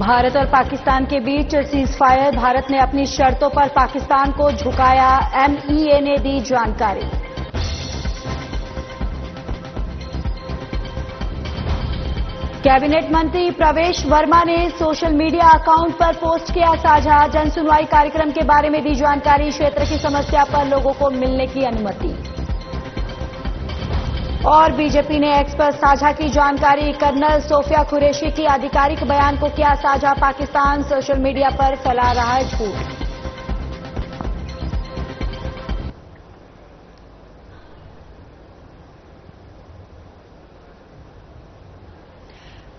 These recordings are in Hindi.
भारत और पाकिस्तान के बीच सीजफायर, भारत ने अपनी शर्तों पर पाकिस्तान को झुकाया, एमईए ने दी जानकारी। कैबिनेट मंत्री प्रवेश वर्मा ने सोशल मीडिया अकाउंट पर पोस्ट किया साझा, जन सुनवाई कार्यक्रम के बारे में दी जानकारी, क्षेत्र की समस्या पर लोगों को मिलने की अनुमति। और बीजेपी ने एक्स पर साझा की जानकारी, कर्नल सोफिया कुरैशी की आधिकारिक बयान को किया साझा, पाकिस्तान सोशल मीडिया पर फैला रहा है झूठ।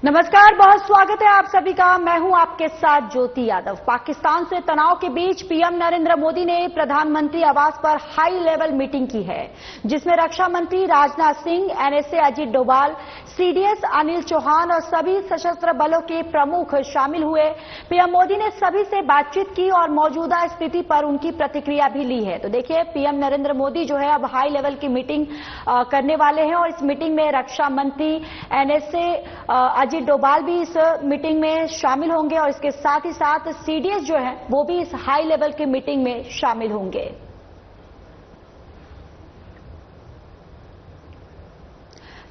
नमस्कार, बहुत स्वागत है आप सभी का। मैं हूं आपके साथ ज्योति यादव। पाकिस्तान से तनाव के बीच पीएम नरेंद्र मोदी ने प्रधानमंत्री आवास पर हाई लेवल मीटिंग की है, जिसमें रक्षा मंत्री राजनाथ सिंह, एनएसए अजीत डोभाल, सीडीएस अनिल चौहान और सभी सशस्त्र बलों के प्रमुख शामिल हुए। पीएम मोदी ने सभी से बातचीत की और मौजूदा स्थिति पर उनकी प्रतिक्रिया भी ली है। तो देखिए, पीएम नरेंद्र मोदी जो है अब हाई लेवल की मीटिंग करने वाले हैं और इस मीटिंग में रक्षा मंत्री, एनएसए अजीत डोभाल भी इस मीटिंग में शामिल होंगे और इसके साथ ही साथ सीडीएस जो है वो भी इस हाई लेवल की मीटिंग में शामिल होंगे।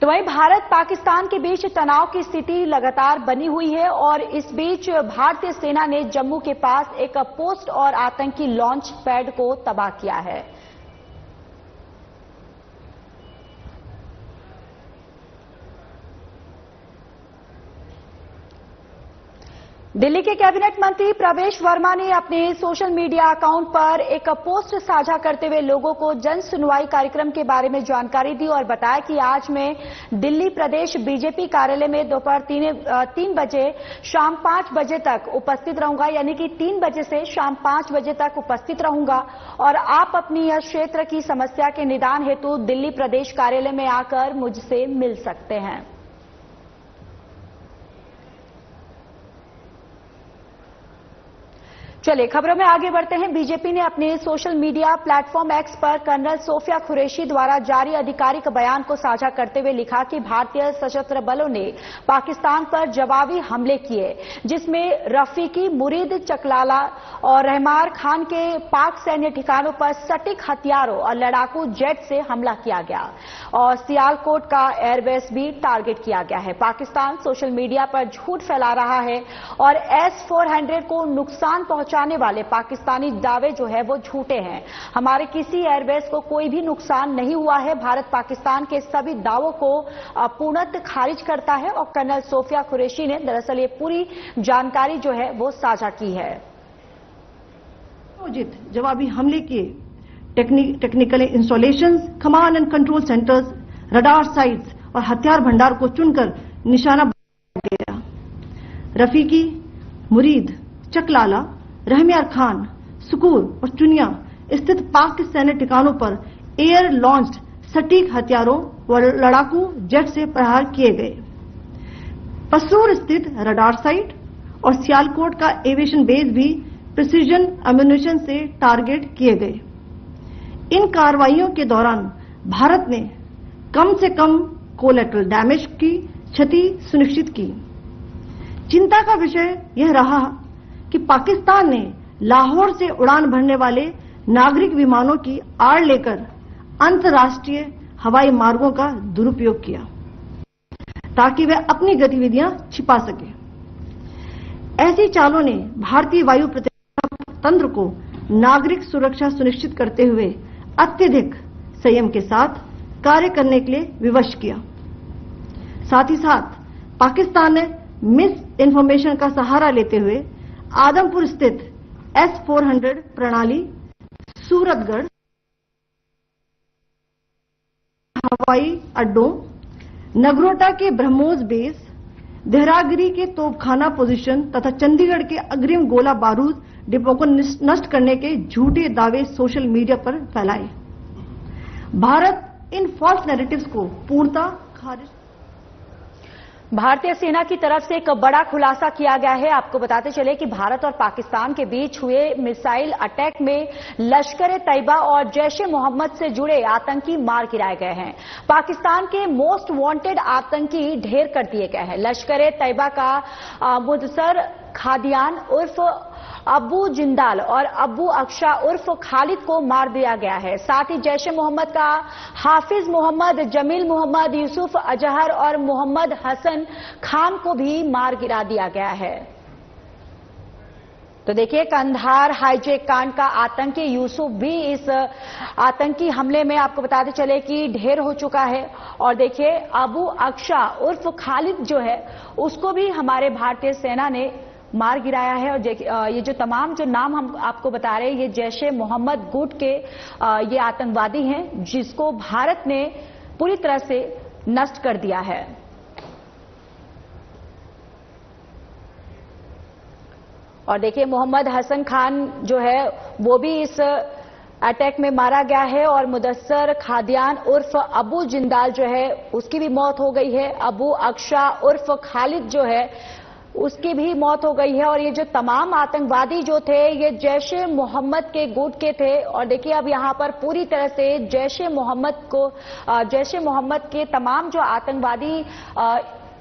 तो वहीं भारत पाकिस्तान के बीच तनाव की स्थिति लगातार बनी हुई है और इस बीच भारतीय सेना ने जम्मू के पास एक पोस्ट और आतंकी लॉन्च पैड को तबाह किया है। दिल्ली के कैबिनेट मंत्री प्रवेश वर्मा ने अपने सोशल मीडिया अकाउंट पर एक पोस्ट साझा करते हुए लोगों को जन सुनवाई कार्यक्रम के बारे में जानकारी दी और बताया कि आज मैं दिल्ली प्रदेश बीजेपी कार्यालय में दोपहर 3 बजे शाम 5 बजे तक उपस्थित रहूंगा, यानी कि 3 बजे से शाम 5 बजे तक उपस्थित रहूंगा और आप अपनी यह क्षेत्र की समस्या के निदान हेतु दिल्ली प्रदेश कार्यालय में आकर मुझसे मिल सकते हैं। चलिए खबरों में आगे बढ़ते हैं। बीजेपी ने अपने सोशल मीडिया प्लेटफॉर्म एक्स पर कर्नल सोफिया कुरैशी द्वारा जारी आधिकारिक बयान को साझा करते हुए लिखा कि भारतीय सशस्त्र बलों ने पाकिस्तान पर जवाबी हमले किए, जिसमें रफीकी, मुरीद, चकलाला और रहमार खान के पाक सैन्य ठिकानों पर सटीक हथियारों और लड़ाकू जेट से हमला किया गया और सियालकोट का एयरबेस भी टारगेट किया गया है। पाकिस्तान सोशल मीडिया पर झूठ फैला रहा है और S-400 को नुकसान पहुंचाने वाले पाकिस्तानी दावे जो है वो झूठे हैं। हमारे किसी एयरबेस को कोई भी नुकसान नहीं हुआ है। भारत पाकिस्तान के सभी दावों को पूर्णतः खारिज करता है और कर्नल सोफिया कुरैशी ने दरअसल ये पूरी जानकारी जो है वो साझा की है। जवाबी हमले किए, technical installations, command and control centres, radar sites और हथियार भंडार को चुनकर निशाना बनाया गया। रफीकी, मुरीद, चकलाला, रहमियार खान, सुकूर और चुनिया स्थित पाक के सैन्य ठिकानों पर एयर लॉन्च्ड सटीक हथियारों व लड़ाकू जेट से प्रहार किए गए। पसरूर स्थित रडार साइट और सियालकोट का एविएशन बेस भी प्रिसीजन एम्यूनिशन से टारगेट किए गए। इन कार्रवाइयों के दौरान भारत ने कम से कम कोलैटरल डैमेज की क्षति सुनिश्चित की। चिंता का विषय यह रहा कि पाकिस्तान ने लाहौर से उड़ान भरने वाले नागरिक विमानों की आड़ लेकर अंतर्राष्ट्रीय हवाई मार्गों का दुरुपयोग किया ताकि वे अपनी गतिविधियां छिपा सके। ऐसी चालों ने भारतीय वायु प्रतिरक्षा तंत्र को नागरिक सुरक्षा सुनिश्चित करते हुए अत्यधिक संयम के साथ कार्य करने के लिए विवश किया। साथ ही साथ पाकिस्तान ने मिस इन्फॉर्मेशन का सहारा लेते हुए आदमपुर स्थित S-400 प्रणाली, सूरतगढ़ हवाई अड्डों, नगरोटा के ब्रह्मोस बेस, देहरागिरी के तोपखाना पोजीशन तथा चंडीगढ़ के अग्रिम गोला बारूद डिपो को नष्ट करने के झूठे दावे सोशल मीडिया पर फैलाए। भारत इन फॉल्स नैरेटिव्स को पूर्णतः खारिज। भारतीय सेना की तरफ से एक बड़ा खुलासा किया गया है। आपको बताते चले कि भारत और पाकिस्तान के बीच हुए मिसाइल अटैक में लश्कर-ए-तैयबा और जैश-ए-मोहम्मद से जुड़े आतंकी मार गिराए गए हैं। पाकिस्तान के मोस्ट वांटेड आतंकी ढेर कर दिए गए हैं। लश्कर-ए-तैयबा का मुदस्सर खादियान उर्फ अब्बू जिंदाल और अब्बू अक्षा उर्फ खालिद को मार दिया गया है। साथ ही जैश ए मोहम्मद का हाफिज मोहम्मद, जमील मोहम्मद, यूसुफ अजहर और मोहम्मद हसन खान को भी मार गिरा दिया गया है। तो देखिए, कंधार हाईजैक कांड का आतंकी यूसुफ भी इस आतंकी हमले में आपको बताते चले कि ढेर हो चुका है। और देखिए, अबू अक्षा उर्फ खालिद जो है उसको भी हमारे भारतीय सेना ने मार गिराया है। और ये जो तमाम जो नाम हम आपको बता रहे हैं, ये जैश ए मोहम्मद गुट के ये आतंकवादी हैं जिसको भारत ने पूरी तरह से नष्ट कर दिया है। और देखिए, मोहम्मद हसन खान जो है वो भी इस अटैक में मारा गया है और मुदस्सर खादियान उर्फ अबू जिंदाल जो है उसकी भी मौत हो गई है। अबू अक्षा उर्फ खालिद जो है उसकी भी मौत हो गई है। और ये जो तमाम आतंकवादी जो थे ये जैश ए मोहम्मद के गुट के थे। और देखिए, अब यहां पर पूरी तरह से जैश ए मोहम्मद के तमाम जो आतंकवादी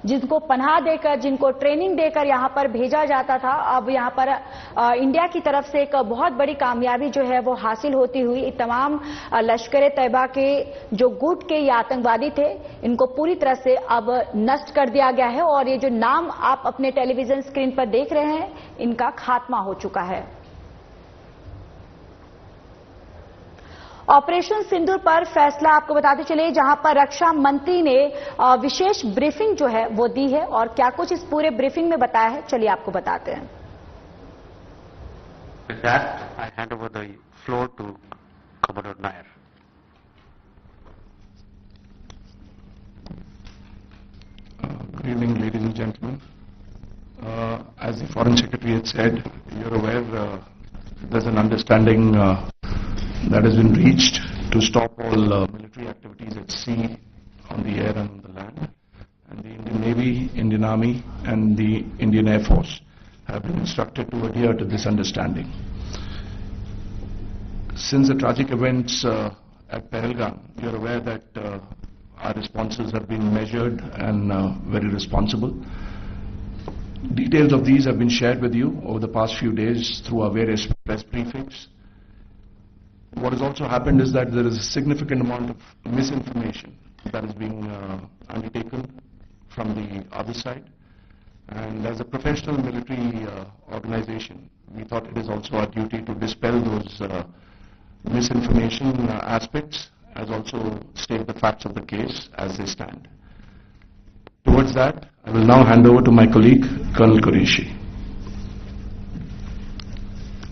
जिनको पनाह देकर, जिनको ट्रेनिंग देकर यहां पर भेजा जाता था, अब यहां पर इंडिया की तरफ से एक बहुत बड़ी कामयाबी जो है वो हासिल होती हुई तमाम लश्कर तैयबा के जो गुट के ये आतंकवादी थे इनको पूरी तरह से अब नष्ट कर दिया गया है। और ये जो नाम आप अपने टेलीविजन स्क्रीन पर देख रहे हैं इनका खात्मा हो चुका है। ऑपरेशन सिंदूर पर फैसला आपको बताते चले, जहां पर रक्षा मंत्री ने विशेष ब्रीफिंग जो है वो दी है। और क्या कुछ इस पूरे ब्रीफिंग में बताया है, चलिए आपको बताते हैं। With that, I hand over the floor to Commodore Nair. Good evening, ladies and gentlemen. As the Foreign Secretary had said, you're aware there's an understanding that has been reached to stop all military activities at sea, on the air and on the land. And the Indian Navy, Indian Army and the Indian Air Force have been instructed to adhere to this understanding. Since the tragic events at Pahalgam, you're aware that our responses have been measured and very responsible. Details of these have been shared with you over the past few days through our various press briefings. What has also happened is that there is a significant amount of misinformation that is being undertaken from the other side. And as a professional military organization, we thought it is also our duty to dispel those misinformation aspects, as also state the facts of the case as they stand. Towards that, I will now hand over to my colleague, Colonel Qureshi.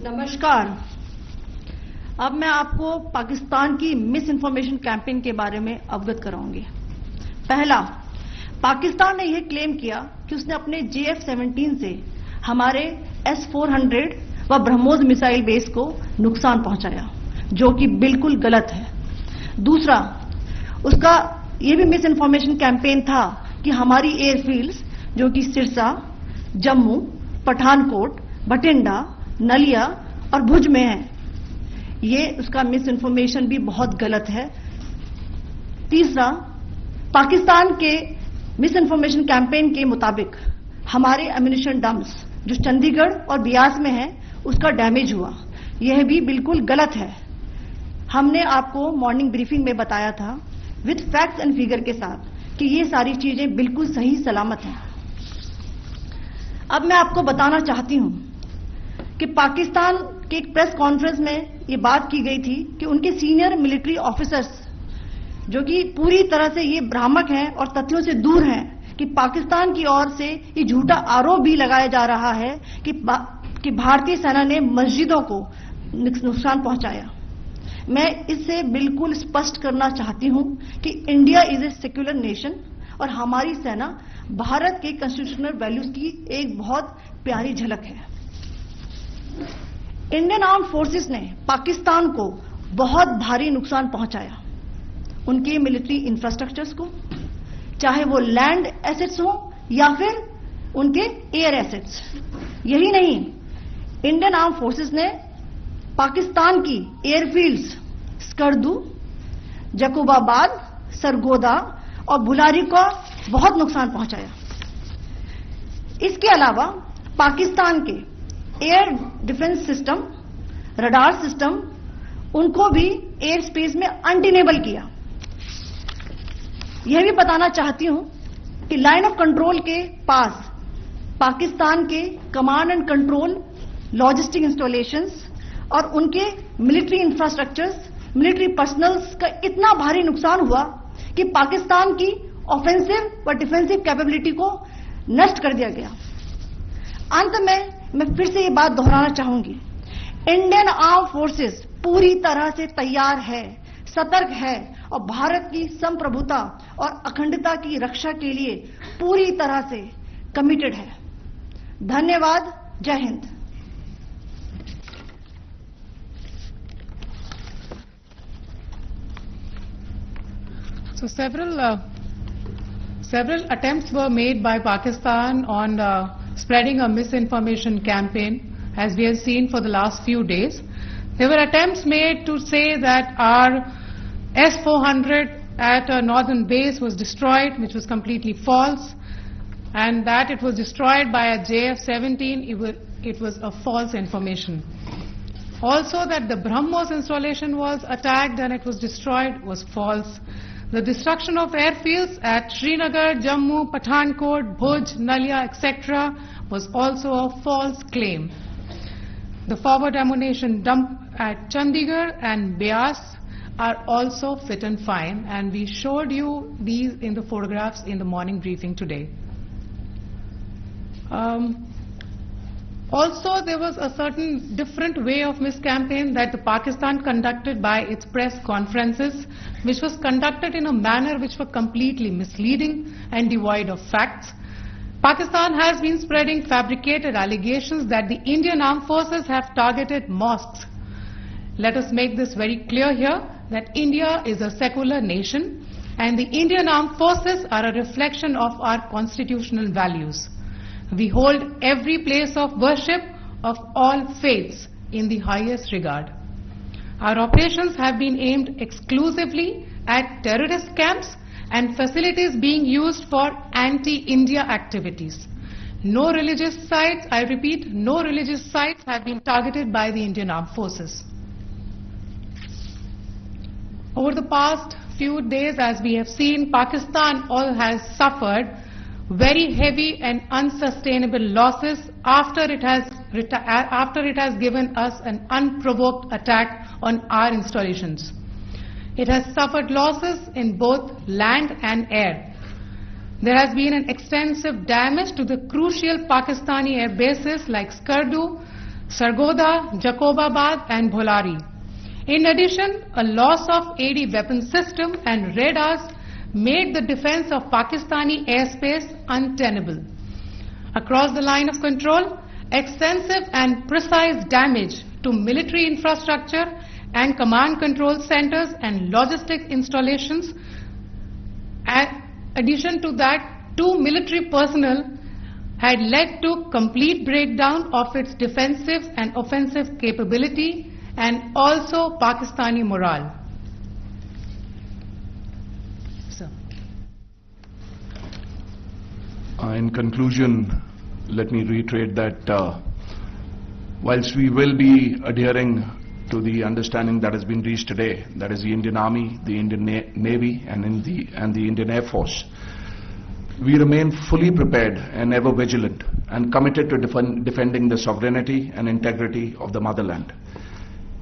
नमस्कार। अब मैं आपको पाकिस्तान की मिस इन्फॉर्मेशन कैंपेन के बारे में अवगत कराऊंगी। पहला, पाकिस्तान ने यह क्लेम किया कि उसने अपने JF-17 से हमारे S-400 व ब्रह्मोस मिसाइल बेस को नुकसान पहुंचाया, जो कि बिल्कुल गलत है। दूसरा, उसका यह भी मिस इन्फॉर्मेशन कैंपेन था कि हमारी एयरफील्ड्स जो कि सिरसा, जम्मू, पठानकोट, बठिंडा, नलिया और भुज में है, ये उसका मिस इन्फॉर्मेशन भी बहुत गलत है। तीसरा, पाकिस्तान के मिस इन्फॉर्मेशन कैंपेन के मुताबिक हमारे एम्यूनिशन डम्प्स जो चंडीगढ़ और बियास में है उसका डैमेज हुआ, यह भी बिल्कुल गलत है। हमने आपको मॉर्निंग ब्रीफिंग में बताया था विद फैक्ट्स एंड फिगर के साथ कि ये सारी चीजें बिल्कुल सही सलामत हैं। अब मैं आपको बताना चाहती हूं कि पाकिस्तान के एक प्रेस कॉन्फ्रेंस में ये बात की गई थी कि उनके सीनियर मिलिट्री ऑफिसर्स जो कि पूरी तरह से ये भ्रामक हैं और तथ्यों से दूर हैं कि पाकिस्तान की ओर से ये झूठा आरोप भी लगाया जा रहा है कि भारतीय सेना ने मस्जिदों को नुकसान पहुंचाया। मैं इससे बिल्कुल स्पष्ट करना चाहती हूं कि India is a secular nation और हमारी सेना भारत के कॉन्स्टिट्यूशनल वैल्यूज की एक बहुत प्यारी झलक है। इंडियन आर्म फोर्सेस ने पाकिस्तान को बहुत भारी नुकसान पहुंचाया, उनके मिलिट्री इंफ्रास्ट्रक्चर्स को, चाहे वो लैंड एसेट्स हो या फिर उनके एयर एसेट्स। यही नहीं, इंडियन आर्म फोर्सेस ने पाकिस्तान की एयरफील्ड्स स्कर्दू, जकूबाबाद, सरगोदा और बुलारी को बहुत नुकसान पहुंचाया। इसके अलावा पाकिस्तान के air defence system, radar system, उनको भी एयर स्पेस में अनडिनेबल किया। यह भी बताना चाहती हूं कि लाइन ऑफ कंट्रोल के पास पाकिस्तान के command and control logistic installations और उनके मिलिट्री इंफ्रास्ट्रक्चर्स, मिलिट्री पर्सनल्स का इतना भारी नुकसान हुआ कि पाकिस्तान की ऑफेंसिव व डिफेंसिव कैपेबिलिटी को नष्ट कर दिया गया। अंत में मैं फिर से ये बात दोहराना चाहूंगी, इंडियन आर्म फोर्सेस पूरी तरह से तैयार है, सतर्क है और भारत की संप्रभुता और अखंडता की रक्षा के लिए पूरी तरह से कमिटेड है। धन्यवाद। जय Hind. So several attempts were made by Pakistan on spreading a misinformation campaign, as we have seen for the last few days. There were attempts made to say that our S-400 at a northern base was destroyed, which was completely false, and that it was destroyed by a JF-17, it was a false information. Also that the BrahMos installation was attacked and it was destroyed was false. The destruction of airfields at Srinagar, Jammu, Pathankot, Bhuj, Nalia, etc. was also a false claim. The forward ammunition dump at Chandigarh and Beas are also fit and fine, and we showed you these in the photographs in the morning briefing today. Also, there was a certain different way of miscampaign that the Pakistan conducted by its press conferences, which was conducted in a manner which were completely misleading and devoid of facts. Pakistan has been spreading fabricated allegations that the Indian armed forces have targeted mosques. Let us make this very clear here that India is a secular nation and the Indian armed forces are a reflection of our constitutional values. We hold every place of worship of all faiths in the highest regard. Our operations have been aimed exclusively at terrorist camps and facilities being used for anti-India activities. No religious sites, I repeat, no religious sites have been targeted by the Indian Armed Forces. Over the past few days, as we have seen, Pakistan has suffered very heavy and unsustainable losses after it has given us an unprovoked attack on our installations. It has suffered losses in both land and air. There has been an extensive damage to the crucial Pakistani air bases like Skardu, Sargodha, Jacobabad and Bholari. In addition, a loss of AD weapon system and radars made the defense of Pakistani airspace untenable. Across the line of control, extensive and precise damage to military infrastructure and command control centers and logistic installations. In addition to that, 2 military personnel had led to complete breakdown of its defensive and offensive capability and also Pakistani morale. In conclusion, let me reiterate that whilst we will be adhering to the understanding that has been reached today, that is the Indian Army, the Indian Navy and the Indian Air Force, we remain fully prepared and ever vigilant and committed to defending the sovereignty and integrity of the motherland.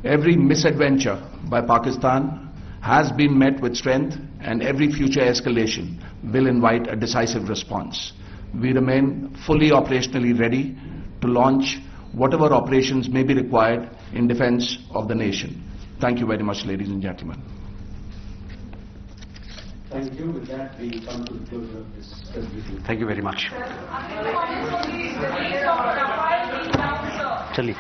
Every misadventure by Pakistan has been met with strength and every future escalation will invite a decisive response. We remain fully operationally ready to launch whatever operations may be required in defense of the nation. Thank you very much, ladies and gentlemen. Thank you. With that, we come to the closure of this presentation. Thank you very much. Chali.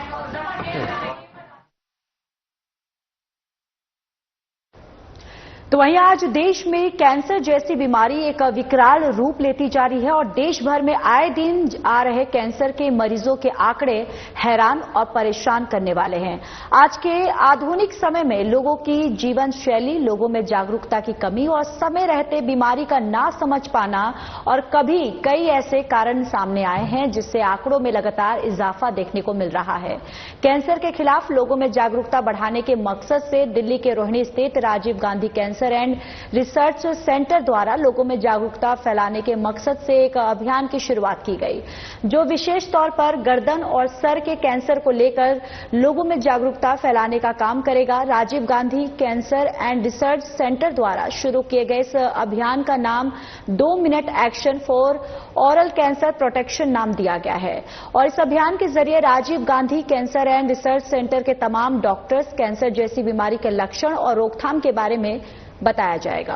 तो वहीं आज देश में कैंसर जैसी बीमारी एक विकराल रूप लेती जा रही है और देश भर में आए दिन आ रहे कैंसर के मरीजों के आंकड़े हैरान और परेशान करने वाले हैं। आज के आधुनिक समय में लोगों की जीवन शैली, लोगों में जागरूकता की कमी और समय रहते बीमारी का ना समझ पाना और कभी कई ऐसे कारण सामने आए हैं जिससे आंकड़ों में लगातार इजाफा देखने को मिल रहा है। कैंसर के खिलाफ लोगों में जागरूकता बढ़ाने के मकसद से दिल्ली के रोहिणी स्थित Rajiv Gandhi cancer and research centre द्वारा लोगों में जागरूकता फैलाने के मकसद से एक अभियान की शुरुआत की गई, जो विशेष तौर पर गर्दन और सर के कैंसर को लेकर लोगों में जागरूकता फैलाने का काम करेगा। Rajiv Gandhi cancer and research centre द्वारा शुरू किए गए इस अभियान का नाम 2 minute action for oral cancer protection नाम दिया गया है और इस अभियान के जरिए Rajiv Gandhi cancer and research centre के तमाम डॉक्टर्स कैंसर जैसी बीमारी के लक्षण और रोकथाम के बारे में बताया जाएगा।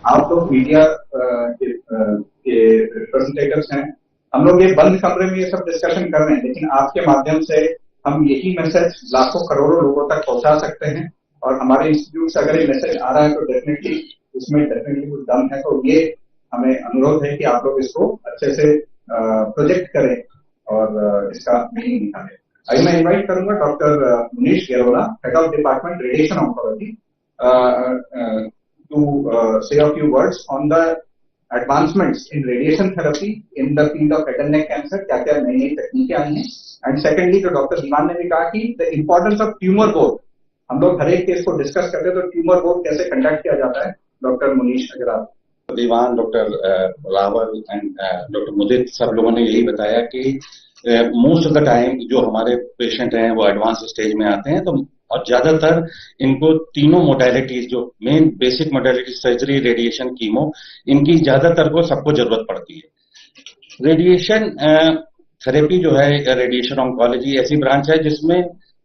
आप लोग मीडिया के रिप्रेजेंटेटिव्स हैं, हम लोग ये बंद कमरे में ये सब डिस्कशन कर रहे हैं, लेकिन आपके माध्यम से हम यही मैसेज लाखों करोड़ों लोगों तक पहुंचा सकते हैं और हमारे इंस्टीट्यूट से अगर ये मैसेज आ रहा है तो डेफिनेटली इसमें कुछ दम है। तो ये हमें अनुरोध है कि आप लोग इसको अच्छे से प्रोजेक्ट करें और इसका मीनिंग निकालें। आज मैं इन्वाइट करूंगा doctor Munish Gairola, head of department radiation oncology, to say a few words on the advancements in radiation therapy in the field of head and neck cancer, क्या क्या नई नई तकनीकें आई हैं। एंड सेकेंडली जो डॉक्टर दीवान ने भी कहा कि the importance of tumour board, हम लोग हर एक केस को डिस्कस करते हैं तो ट्यूमर बोर्ड कैसे कंडक्ट किया जाता है। डॉक्टर मुनीश, अगर आप। दीवान, डॉक्टर रावल एंड डॉक्टर मुदित, सब लोगों ने यही बताया कि मोस्ट ऑफ द टाइम जो हमारे पेशेंट हैं वो एडवांस स्टेज में आते हैं, तो और ज्यादातर इनको तीनों मोडेलिटीज, जो main basic modality surgery, radiation, chemo, इनकी ज्यादातर को सबको जरूरत पड़ती है। रेडिएशन थेरेपी जो है, रेडिएशन ऑन्कोलॉजी ऐसी ब्रांच है जिसमें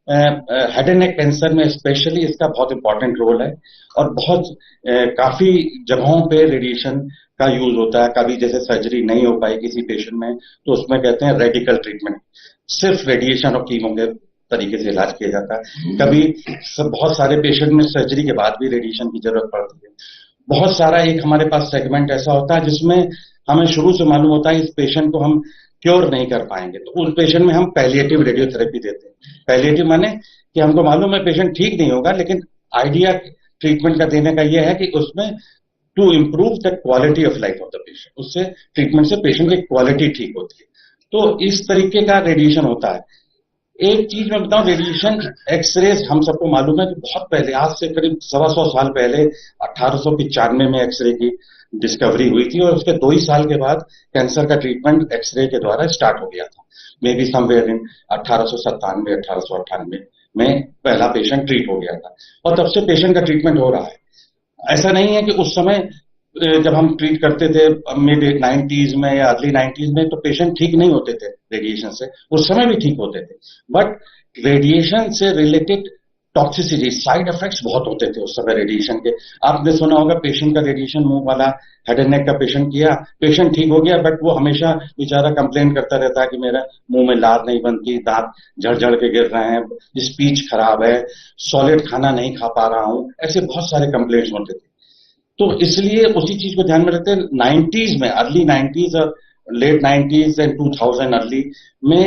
हेड एंड नेक कैंसर में स्पेशली इसका बहुत इंपॉर्टेंट रोल है और बहुत काफी जगहों पे रेडिएशन का यूज होता है। कभी जैसे सर्जरी नहीं हो पाई किसी पेशेंट में तो उसमें कहते हैं रेडिकल ट्रीटमेंट, सिर्फ रेडिएशन और कीमो के तरीके से इलाज किया जाता है। कभी बहुत सारे पेशेंट में सर्जरी के बाद भी रेडिएशन की जरूरत पड़ती है। बहुत सारा एक हमारे पास सेगमेंट ऐसा होता है जिसमें हमें शुरू से मालूम होता है इस पेशेंट को हम क्योर नहीं कर पाएंगे, तो उस पेशेंट में हम पैलिएटिव रेडियोथेरेपी देते हैं। पैलिएटिव माने कि हमको मालूम है पेशेंट ठीक नहीं होगा, लेकिन आइडिया ट्रीटमेंट का देने का यह है कि उसमें to improve the quality of life of the patient, उससे ट्रीटमेंट से पेशेंट की क्वालिटी ठीक होती है। तो इस तरीके का रेडिएशन होता है। एक चीज मैं बताऊं, रेडिएशन एक्सरेज हम सबको मालूम है कि बहुत पहले, आज से करीब 125 साल पहले 1895 में एक्सरे की डिस्कवरी हुई थी और उसके 2 ही साल के बाद कैंसर का ट्रीटमेंट एक्सरे के द्वारा स्टार्ट हो गया था। मे बी समवेयर इन 1897 1898 में पहला पेशेंट ट्रीट हो गया था और तब से पेशेंट का ट्रीटमेंट हो रहा है। ऐसा नहीं है कि उस समय जब हम ट्रीट करते थे मिड 90s में या अर्ली 90s में तो पेशेंट ठीक नहीं होते थे रेडिएशन से, उस समय भी ठीक होते थे, बट रेडिएशन से रिलेटेड टॉक्सिसिटी, साइड इफेक्ट्स बहुत होते थे उस समय रेडिएशन के। आपने सुना होगा पेशेंट का रेडिएशन मुंह वाला हेड एंड नेक का पेशेंट किया, पेशेंट ठीक हो गया, बट वो हमेशा बेचारा कंप्लेन करता रहता है कि मेरा मुंह में लार नहीं बनती, दांत झड़ के गिर रहे हैं, स्पीच खराब है, सॉलिड खाना नहीं खा पा रहा हूं, ऐसे बहुत सारे कंप्लेंट्स होते थे। तो इसलिए उसी चीज को ध्यान में रखते हैं 90s में, अर्ली 90s और लेट 90s एंड 2000 अर्ली में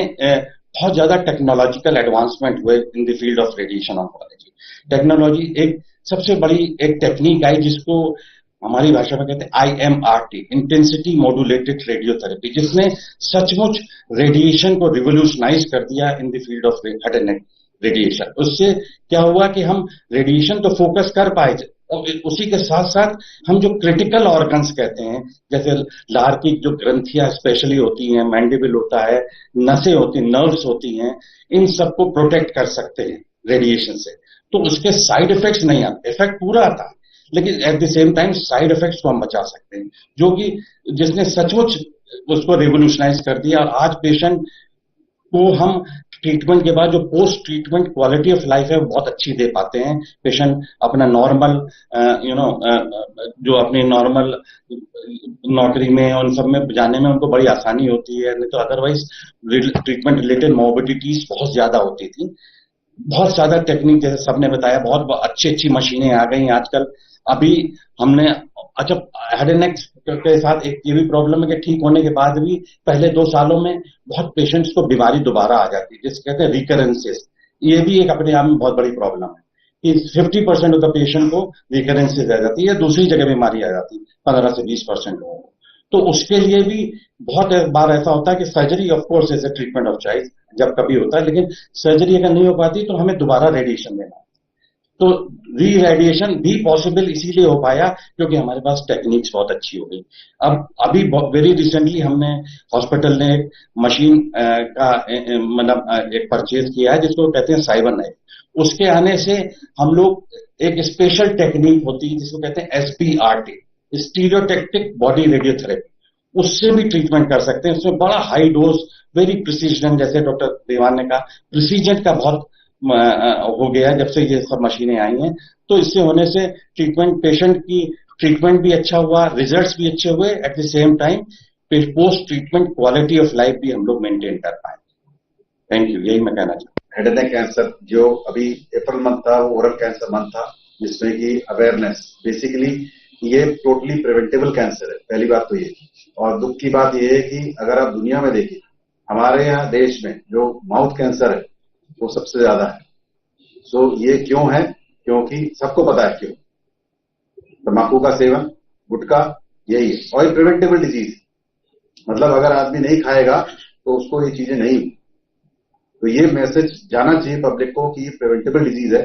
बहुत ज्यादा टेक्नोलॉजिकल एडवांसमेंट हुए in the field of radiation oncology. Technology एक सबसे बड़ी एक टेक्निक आई जिसको हमारी भाषा में कहते हैं IMRT, इंटेंसिटी मॉड्यूलेटेड रेडियोथेरेपी, जिसने सचमुच रेडिएशन को रिवोल्यूशनाइज कर दिया in the field of head and neck radiation. उससे क्या हुआ कि हम रेडिएशन तो फोकस कर पाए और उसी के साथ साथ हम जो क्रिटिकल ऑर्गन्स कहते हैं, जैसे लार की जो ग्रंथियां स्पेशली होती हैं, मैंडिबल होता है, नसें होती हैं, नर्व्स होती हैं, इन सबको प्रोटेक्ट कर सकते हैं रेडिएशन से। तो उसके साइड इफेक्ट्स नहीं आते, इफेक्ट पूरा आता है, लेकिन at the same time side effects को हम बचा सकते हैं, जो कि जिसने सचमुच उसको रिवोल्यूशनाइज कर दिया। और आज पेशेंट को हम ट्रीटमेंट के बाद जो post treatment quality of life है वो बहुत अच्छी दे पाते हैं। पेशेंट अपना नॉर्मल जो अपनी नॉर्मल नौकरी में उन सब में जाने में उनको बड़ी आसानी होती है, नहीं तो अदरवाइज ट्रीटमेंट रिलेटेड मॉर्बिडिटीज बहुत ज्यादा होती थी। बहुत ज्यादा टेक्निक, जैसे सबने बताया, बहुत अच्छी अच्छी मशीनें आ गई हैं आजकल। अभी हमने अच्छा हेड एंड नेक के साथ एक ये भी प्रॉब्लम है कि ठीक होने के बाद भी पहले 2 सालों में बहुत पेशेंट्स को बीमारी दोबारा आ जाती है, जिसे कहते हैं रिकरेंसेस। ये भी एक अपने आप में बहुत बड़ी प्रॉब्लम है कि 50% ऑफ द पेशेंट को रिकरेंसेस आ जाती है, दूसरी जगह बीमारी आ जाती है 15 से 20% लोगों को। तो उसके लिए भी बहुत बार ऐसा होता है कि surgery of course is a treatment of choice जब कभी होता है, लेकिन सर्जरी अगर नहीं हो पाती तो हमें दोबारा रेडिएशन देना है। तो री रेडिएशन भी पॉसिबल इसीलिए हो पाया क्योंकि हमारे पास टेक्निक्स बहुत अच्छी हो गई। अब अभी वेरी रिसेंटली हमने हॉस्पिटल ने एक मशीन का मतलब एक परचेज किया है जिसको कहते हैं साइबरनाइफ। उसके आने से हम लोग एक स्पेशल टेक्निक होती है जिसको कहते हैं SBRT, स्टीरियोटैक्टिक बॉडी रेडियोथेरेपी, उससे भी ट्रीटमेंट कर सकते हैं। उसमें बड़ा हाई डोज, वेरी प्रिसीजन, जैसे डॉक्टर देवान ने कहा, प्रिसीजन का बहुत हो गया जब से ये सब मशीनें आई हैं। तो इससे होने से ट्रीटमेंट, पेशेंट की ट्रीटमेंट भी अच्छा हुआ, रिजल्ट्स भी अच्छे हुए, at the same time post treatment quality of life भी हम लोग मेंटेन कर पाए। थैंक यू, यही मैं कहना चाहता हूँ। हेड एंड नेक कैंसर जो अभी अप्रैल मंथ था वो ओरल कैंसर मंथ था, जिसमें कि अवेयरनेस, बेसिकली ये टोटली प्रिवेंटेबल कैंसर है, पहली बात तो ये। और दुख की बात ये है कि अगर आप दुनिया में देखें, हमारे यहाँ देश में जो माउथ कैंसर है वो सबसे ज्यादा है। सो ये क्यों है? क्योंकि सबको पता है क्यों, तम्बाकू का सेवन, गुटखा, यही है। और ये प्रिवेंटेबल डिजीज, मतलब अगर आदमी नहीं खाएगा तो उसको ये चीजें नहीं। तो ये मैसेज जाना चाहिए पब्लिक को कि ये प्रिवेंटेबल डिजीज है,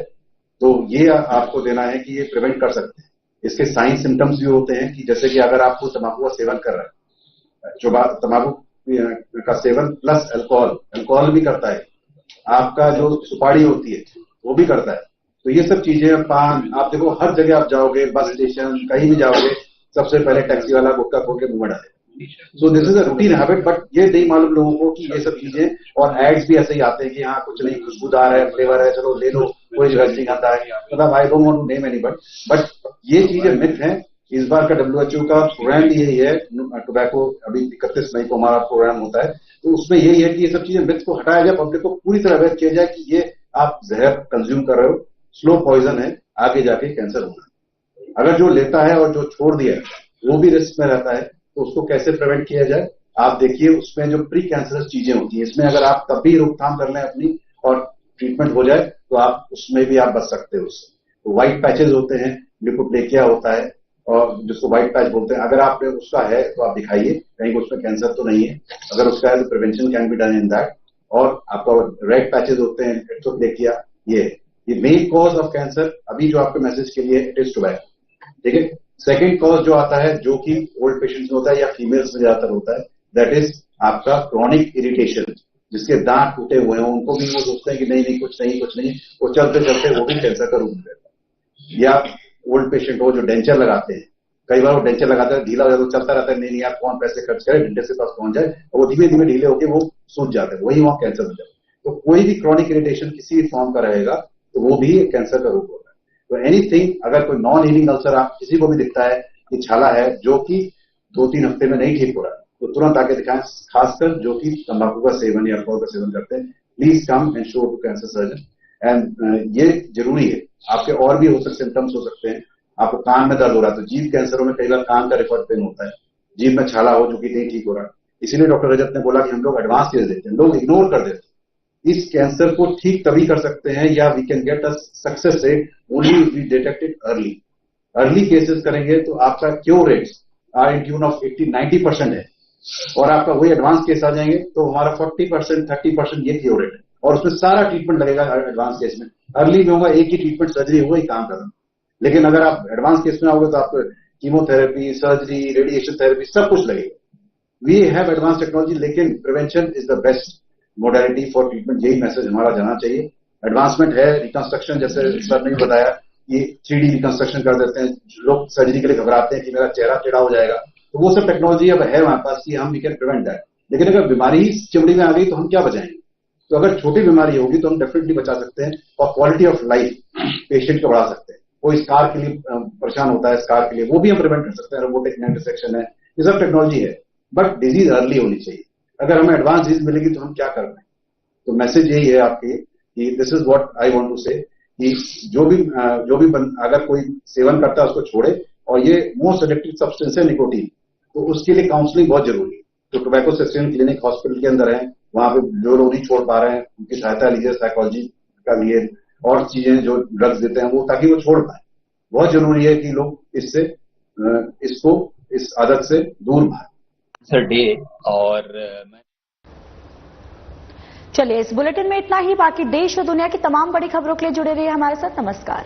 तो ये आपको देना है कि ये प्रिवेंट कर सकते हैं। इसके साइन सिम्टम्स भी होते हैं कि जैसे कि अगर आपको तम्बाकू का सेवन कर रहा है, जो तम्बाकू का सेवन प्लस अल्कोहल भी करता है, आपका जो सुपारी होती है वो भी करता है। तो ये सब चीजें, पान, आप देखो हर जगह आप जाओगे, बस स्टेशन कहीं भी जाओगे, सबसे पहले टैक्सी वाला गुटखा खोल के मुंह में डालेगा। So this is a routine habit, but ये नहीं मालूम लोगों को कि ये सब चीजें, और एड्स भी ऐसे ही आते हैं कि हाँ कुछ नहीं, खुशबूदार है, फ्लेवर है, चलो ले लो, कोई रजनीगंधा है, मतलब I don't want to name any, but ये चीजें मिथ हैं। इस बार का WHO का प्रोग्राम भी यही है, टोबैको, अभी 31 मई को हमारा प्रोग्राम होता है, तो उसमें यही है कि ये सब चीजें मिथ को हटाया जाए, पब्लिक को पूरी तरह अवेयर किया जाए कि ये आप जहर कंज्यूम कर रहे हो, स्लो पॉइजन है, आगे जाके कैंसर होगा। अगर जो लेता है और जो छोड़ दिया है वो भी रिस्क में रहता है, तो उसको कैसे प्रिवेंट किया जाए? आप देखिए उसमें जो प्री कैंसरस चीजें होती है, इसमें अगर आप तब भी रोकथाम कर लें अपनी और ट्रीटमेंट हो जाए तो आप उसमें भी आप बच सकते हो उससे। तो व्हाइट पैचेज होते हैं, ल्यूकोप्लेकिया होता है, और जिसको व्हाइट पैच बोलते हैं, अगर आपने उसका है तो आप दिखाइए, कहीं उसमें कैंसर तो नहीं है। अगर उसका है तो prevention can be done in that. और आपका रेड पैचेज होते हैं, ल्यूकोप्लेकिया, ये मेन कॉज ऑफ कैंसर अभी जो आपके मैसेज के लिए, इट इज टोबैको, ठीक है। सेकेंड कॉज जो आता है, जो कि ओल्ड पेशेंट्स में होता है या फीमेल्स में ज्यादातर होता है, दैट इज आपका क्रॉनिक इरिटेशन, जिसके दांत टूटे हुए हैं, उनको भी वो सोचते हैं कि नहीं कुछ नहीं, वो चलते चलते वो भी कैंसर का रूप ले लेता है। या ओल्ड पेशेंट हो जो डेंचर लगाते हैं, कई बार वो डेंचर लगाते हैं, ढीला हो जाता है, चलता रहता है, नहीं यार कौन पैसे खर्च करे, डेंटिस्ट के पास पहुंच जाए, और वो धीमे धीमे ढीले होकर वो सूज जाते हैं, वही वहां कैंसर हो जाता है। तो कोई भी क्रॉनिक इरिटेशन किसी भी फॉर्म का रहेगा तो वो भी कैंसर का रूप होता है। तो एनीथिंग, अगर कोई नॉन हीलिंग अल्सर आप किसी को भी दिखता है कि छाला है जो कि 2-3 हफ्ते में नहीं ठीक हो रहा है, तो तुरंत आके दिखाएं, खासकर जो कि तंबाकू का सेवन या अल्कोहल का सेवन करते हैं। Please come and show to cancer surgeon. And ये जरूरी है। आपके और भी हो सकते सिम्टम्स हो सकते हैं, आपको कान में दर्द हो रहा है तो जीभ कैंसरों में कई बार कान का रिकॉर्ड पेन होता है, जीभ में छाला हो जो कि नहीं ठीक हो रहा है। इसीलिए डॉक्टर रजत ने बोला कि हम लोग एडवांस केस देते हैं, लोग इग्नोर कर देते हैं। इस कैंसर को ठीक तभी कर सकते हैं, या we can get a success rate only if we detect it early. Early cases करेंगे तो आपका cure rates are in tune of 80-90% है, और आपका वही एडवांस केस आ जाएंगे तो हमारा 40%, 30% ये क्योर रेट है, और उसमें सारा ट्रीटमेंट लगेगा एडवांस केस में। अर्ली में होगा एक ही ट्रीटमेंट, सर्जरी होगा, ही काम करना। लेकिन अगर आप एडवांस केस में आओगे तो आपको कीमोथेरेपी, सर्जरी, रेडिएशन थेरेपी सब कुछ लगेगा। वी हैव एडवांस टेक्नोलॉजी, लेकिन prevention is the best modality for treatment. यही मैसेज हमारा जाना चाहिए। एडवांसमेंट है, रिकंस्ट्रक्शन, जैसे सर ने बताया, ये 3D रिकंस्ट्रक्शन कर देते हैं। लोग सर्जरी के लिए घबराते हैं कि मेरा चेहरा टेढ़ा हो जाएगा, तो वो सब टेक्नोलॉजी अब है हमारे पास कि हम वी कैन प्रिवेंट दैट। लेकिन अगर बीमारी ही चमड़ी में आ गई तो हम क्या बचाएंगे? तो अगर छोटी बीमारी होगी तो हम डेफिनेटली बचा सकते हैं, और क्वालिटी ऑफ लाइफ पेशेंट को बढ़ा सकते हैं। कोई स्कार के लिए परेशान होता है, स्कार के लिए वो भी हम प्रिवेंट कर सकते हैं, रोबोटिक नेक डिसेक्शन है, ये सब टेक्नोलॉजी है। बट डिजीज अर्ली होनी चाहिए। अगर हमें एडवांस डिजीज मिलेगी तो हम क्या कर रहे हैं? तो मैसेज यही है आपके कि this is what I want to say कि जो भी अगर कोई सेवन करता है उसको छोड़े, और ये मोस्ट एडिक्टिव सब्सटेंस है निकोटीन, तो उसके लिए काउंसलिंग बहुत जरूरी है। तो टोबैको सस्टेन क्लिनिक हॉस्पिटल के अंदर है, वहां पे जो लोग नहीं छोड़ पा रहे हैं उनकी सहायता लीजिए, साइकोलॉजी का लिए और चीजें जो ड्रग्स देते हैं वो, ताकि वो छोड़ पाए। बहुत जरूरी है कि लोग इस आदत से दूर भागें। डे और चलिए इस बुलेटिन में इतना ही। बाकी देश और दुनिया की तमाम बड़ी खबरों के लिए जुड़े रहिए हमारे साथ। नमस्कार।